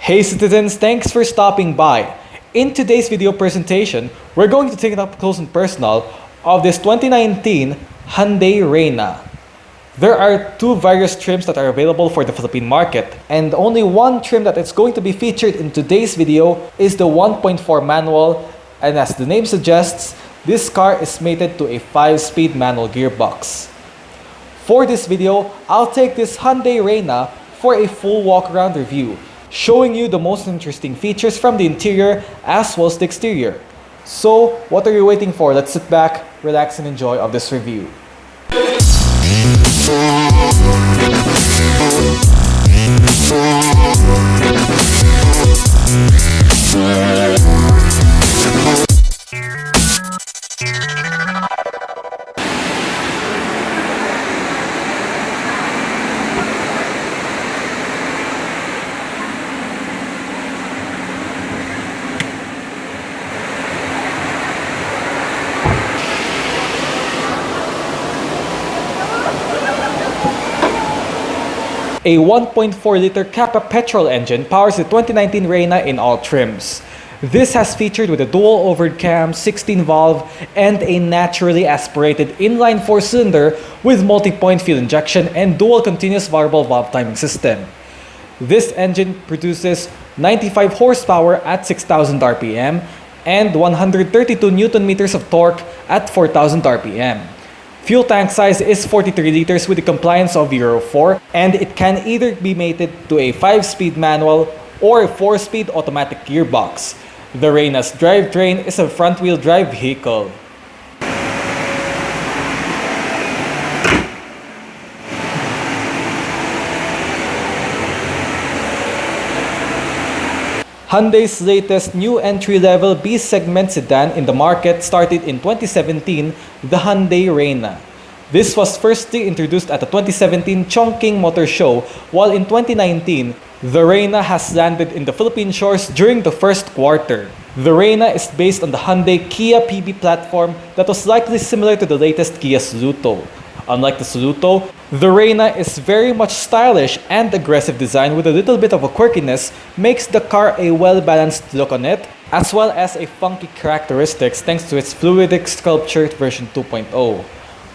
Hey citizens, thanks for stopping by. In today's video presentation, we're going to take it up close and personal of this 2019 Hyundai Reina. There are two various trims that are available for the Philippine market, and only one trim that is going to be featured in today's video is the 1.4 manual, and as the name suggests, this car is mated to a 5-speed manual gearbox. For this video, I'll take this Hyundai Reina for a full walk-around review, showing you the most interesting features from the interior as well as the exterior. So, what are you waiting for? Let's sit back, relax, and enjoy of this review. A 1.4-liter Kappa petrol engine powers the 2019 Reina in all trims. This has featured with a dual overhead cam, 16-valve, and a naturally aspirated inline 4-cylinder with multi-point fuel injection and dual continuous variable valve timing system. This engine produces 95 horsepower at 6,000 RPM and 132 Newton meters of torque at 4,000 RPM. Fuel tank size is 43 liters with the compliance of Euro 4, and it can either be mated to a 5-speed manual or a 4-speed automatic gearbox. The Reina's drivetrain is a front-wheel drive vehicle. Hyundai's latest new entry-level B-segment sedan in the market started in 2017, the Hyundai Reina. This was firstly introduced at the 2017 Chongqing Motor Show, while in 2019, the Reina has landed in the Philippine shores during the first quarter. The Reina is based on the Hyundai Kia PB platform that was likely similar to the latest Kia Soluto. Unlike the Soluto, the Reina is very much stylish, and aggressive design with a little bit of a quirkiness makes the car a well-balanced look on it, as well as a funky characteristics thanks to its fluidic sculpture version 2.0.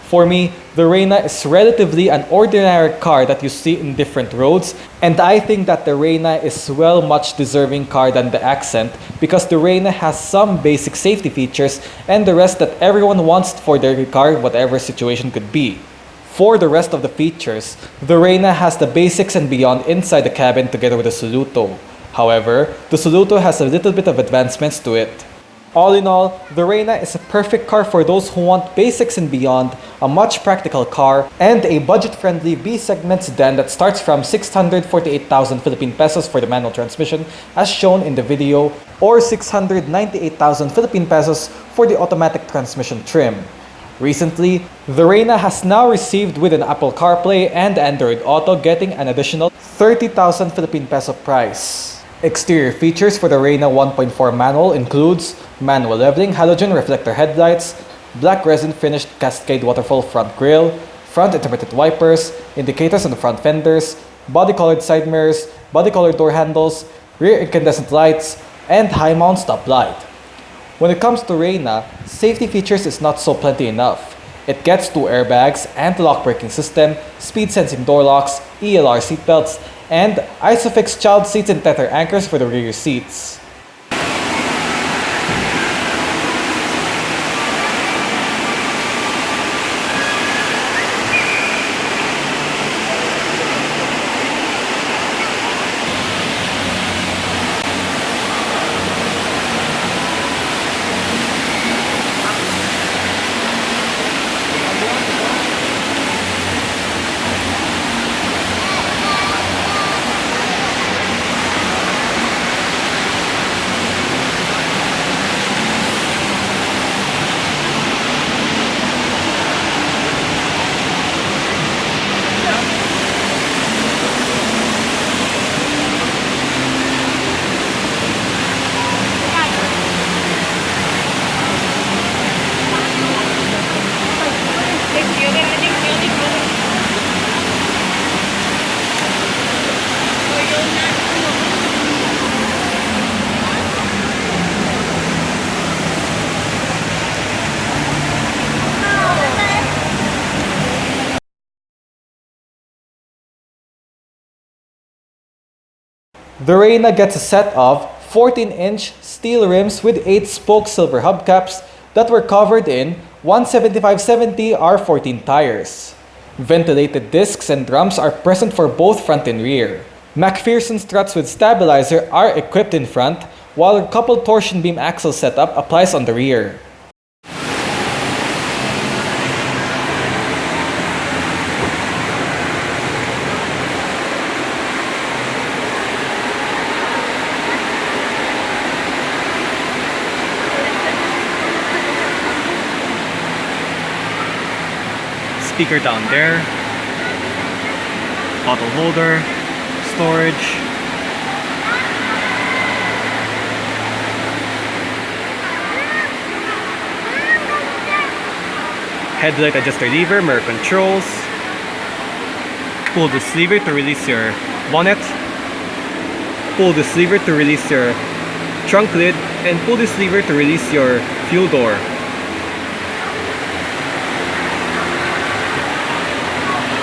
For me, the Reina is relatively an ordinary car that you see in different roads, and I think that the Reina is much deserving car than the Accent because the Reina has some basic safety features and the rest that everyone wants for their car, whatever situation could be. For the rest of the features, the Reina has the basics and beyond inside the cabin together with the Soluto. However, the Soluto has a little bit of advancements to it. All in all, the Reina is a perfect car for those who want basics and beyond, a much practical car, and a budget-friendly B-segment sedan that starts from 648,000 Philippine pesos for the manual transmission as shown in the video, or 698,000 Philippine pesos for the automatic transmission trim. Recently, the Reina has now received with an Apple CarPlay and Android Auto, getting an additional 30,000 Philippine peso price. Exterior features for the Reina 1.4 manual includes manual leveling halogen reflector headlights, black resin finished cascade waterfall front grille, front intermittent wipers, indicators on the front fenders, body colored side mirrors, body colored door handles, rear incandescent lights, and high mount stop light. When it comes to Reina, safety features is not so plenty enough. It gets 2 airbags, anti-lock braking system, speed sensing door locks, ELR seatbelts, and ISOFIX child seats and tether anchors for the rear seats. The Reina gets a set of 14-inch steel rims with 8-spoke silver hubcaps that were covered in 175/70 R14 tires. Ventilated discs and drums are present for both front and rear. McPherson struts with stabilizer are equipped in front, while a coupled torsion beam axle setup applies on the rear. Speaker down there, bottle holder, storage, headlight adjuster lever, mirror controls, pull this lever to release your bonnet, pull this lever to release your trunk lid, and pull this lever to release your fuel door.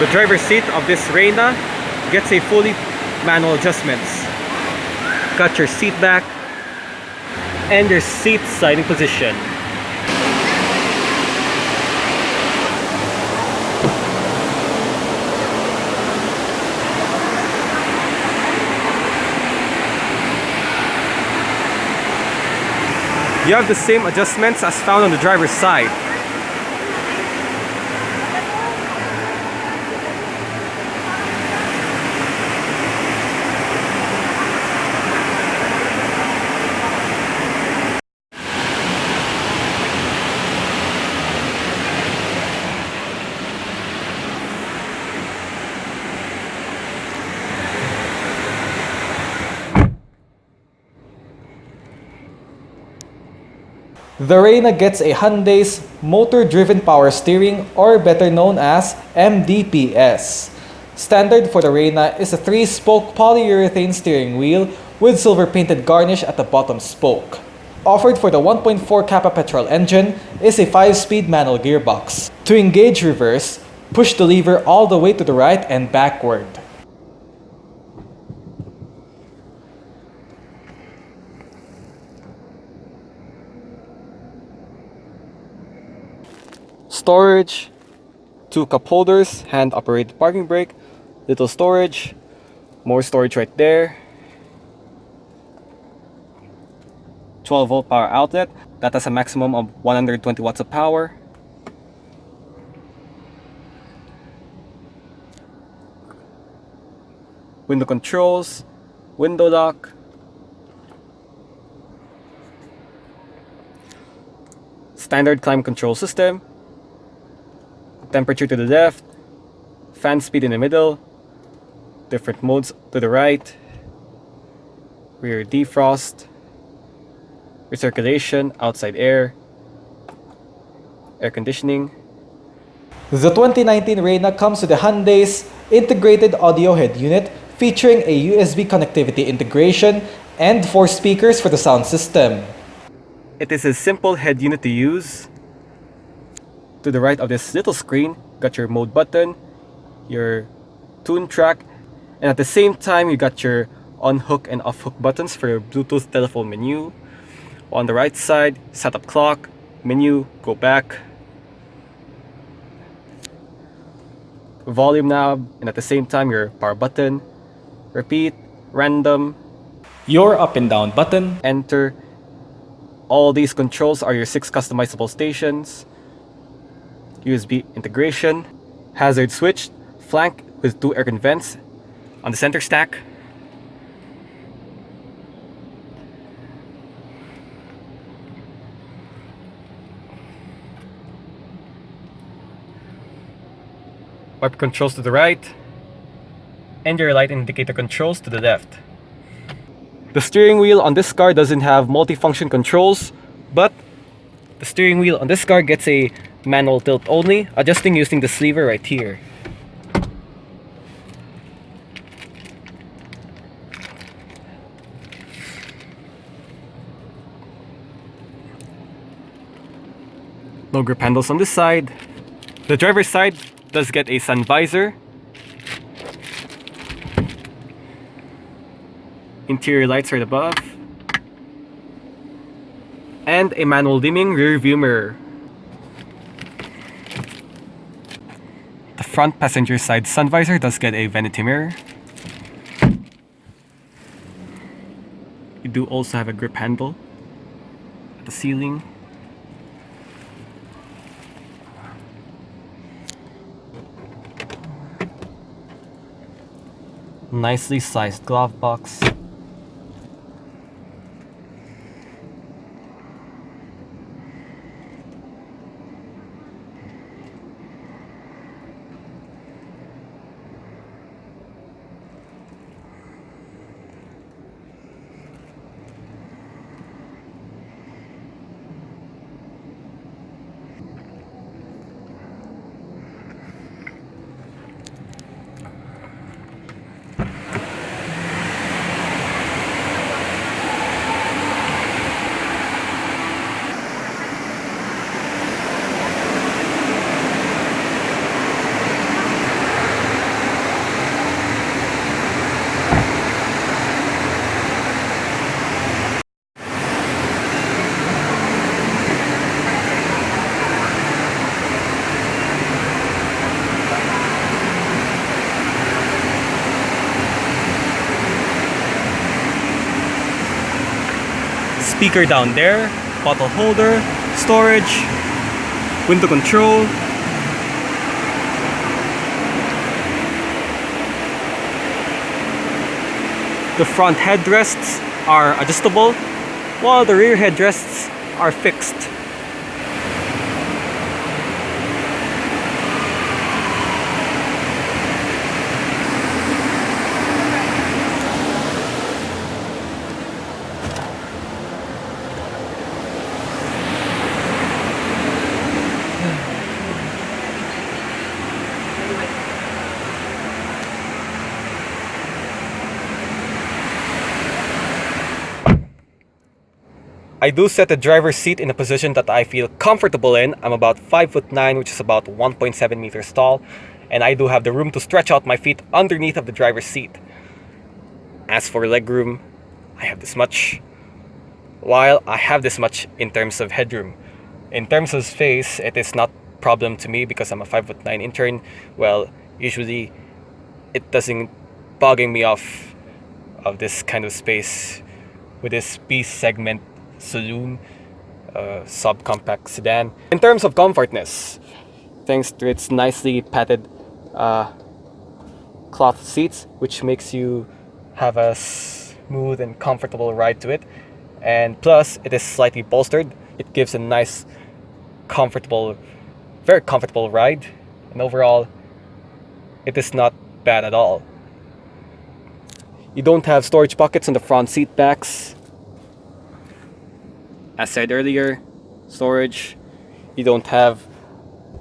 The driver's seat of this Reina gets a fully manual adjustments. Got your seat back and your seat sliding position. You have the same adjustments as found on the driver's side. The Reina gets a Hyundai's motor-driven power steering, or better known as MDPS. Standard for the Reina is a 3-spoke polyurethane steering wheel with silver painted garnish at the bottom spoke. Offered for the 1.4 Kappa petrol engine is a 5-speed manual gearbox. To engage reverse, push the lever all the way to the right and backward. Storage, 2 cup holders, hand operated parking brake, little storage, more storage right there, 12-volt power outlet that has a maximum of 120 watts of power, window controls, window lock, standard climate control system, temperature to the left, fan speed in the middle, different modes to the right, rear defrost, recirculation, outside air, air conditioning. The 2019 Reina comes with the Hyundai's integrated audio head unit featuring a USB connectivity integration and 4 speakers for the sound system. It is a simple head unit to use. To the right of this little screen, got your mode button, your tune track, and at the same time you got your on-hook and off-hook buttons for your Bluetooth telephone menu. On the right side, setup clock, menu, go back, volume knob, and at the same time your power button, repeat, random, your up and down button, enter. All these controls are your 6 customizable stations. USB integration, hazard switch, flank with 2 air vents on the center stack, wiper controls to the right, and your light indicator controls to the left. The steering wheel on this car doesn't have multifunction controls, but the steering wheel on this car gets a manual tilt only, adjusting using this lever right here. No grip handles on this side. The driver's side does get a sun visor, Interior lights right above. And a manual dimming rear view mirror. The front passenger side sun visor does get a vanity mirror. You do also have a grip handle at the ceiling. Nicely sized glove box. Speaker down there, bottle holder, storage, window control. The front headrests are adjustable, while the rear headrests are fixed. I do set the driver's seat in a position that I feel comfortable in. I'm about 5'9", which is about 1.7 meters tall, and I do have the room to stretch out my feet underneath of the driver's seat. As for legroom, I have this much, while I have this much in terms of headroom. In terms of space, it is not a problem to me because I'm a 5'9" intern. Well, usually it doesn't bugging me off of this kind of space with this B segment saloon subcompact sedan. In terms of comfortness, thanks to its nicely padded cloth seats, which makes you have a smooth and comfortable ride to it, and plus it is slightly bolstered. It gives a nice, comfortable, very comfortable ride, and overall it is not bad at all. You don't have storage pockets on the front seat backs. As said earlier, storage. You don't have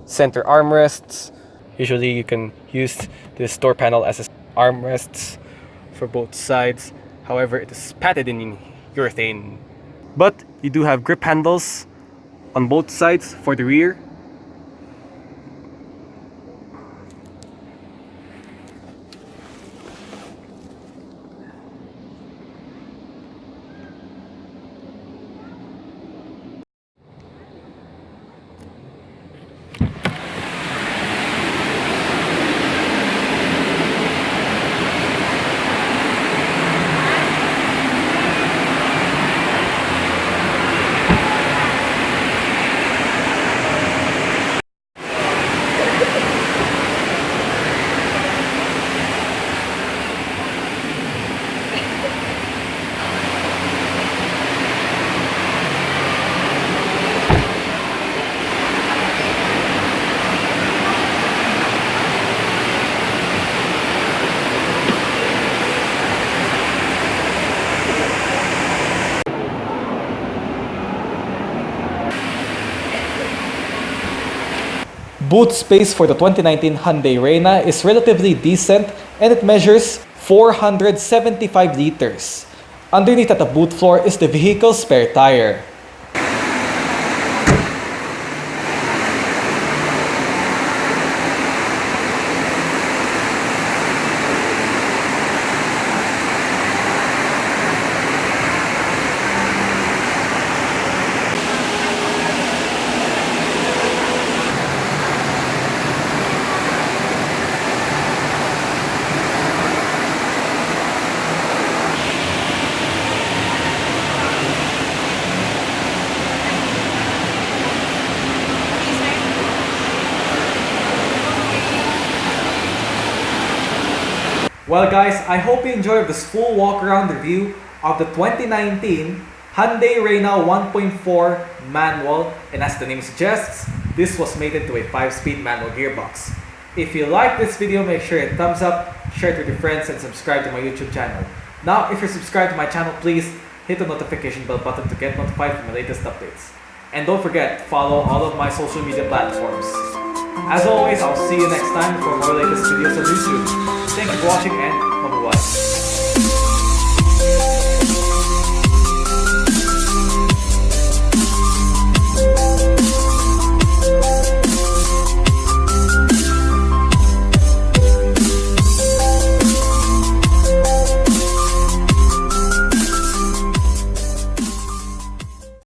center armrests. Usually you can use this door panel as armrests for both sides. However, it is padded in urethane. But you do have grip handles on both sides for the rear. Boot space for the 2019 Hyundai Reina is relatively decent and it measures 475 liters. Underneath at the boot floor is the vehicle's spare tire. Well guys, I hope you enjoyed this full walk-around review of the 2019 Hyundai Reina 1.4 manual, and as the name suggests, this was mated to a 5-speed manual gearbox. If you like this video, make sure you hit thumbs up, share it with your friends, and subscribe to my YouTube channel. Now, if you're subscribed to my channel, please hit the notification bell button to get notified for my latest updates. And don't forget, follow all of my social media platforms. As always, I'll see you next time for more latest videos on YouTube. Thank you for watching and bye-bye.